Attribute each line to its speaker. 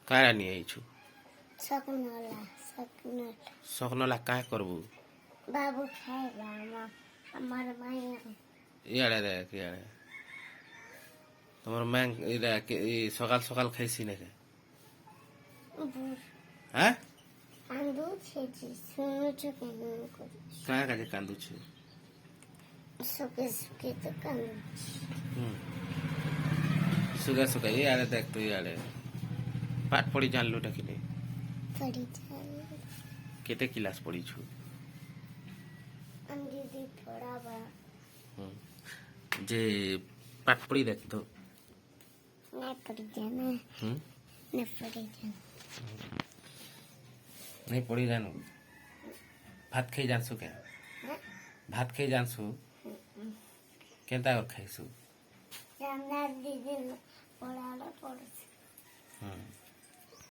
Speaker 1: কারা নিয়ে আইছু
Speaker 2: সকনলা সকনলা
Speaker 1: সকনলা কায় করবু
Speaker 2: বাবু খাইবা আমার মাইয়া
Speaker 1: ইয়াড়ে দেখ ইয়াড়ে তোমার ম্যাং এটা সকাল সকাল খাইছি নাকি হ্যাঁ
Speaker 2: কান্দুছে শুনুছো কেন করিস
Speaker 1: কায় কাজে কান্দুছে
Speaker 2: সুখে সুখে তো কান্দুছি
Speaker 1: সুগা সুগা ইয়াড়ে দেখ তো ইয়াড়ে পাঠ পড়ি জানলুটা কিনে
Speaker 2: পড়ি যাই
Speaker 1: কেতে ক্লাস পড়িছু
Speaker 2: আমি দিদি পড়াবা
Speaker 1: যে পাঠ পড়ি দেখ তো
Speaker 2: না পড়ি জানা না পড়ি জানা
Speaker 1: नहीं पढ़ी जानू भात खाई जानसु क्या भात खाई जानसु केंता और खाइसु
Speaker 2: জানা দিদি পড়ালো পড়ছে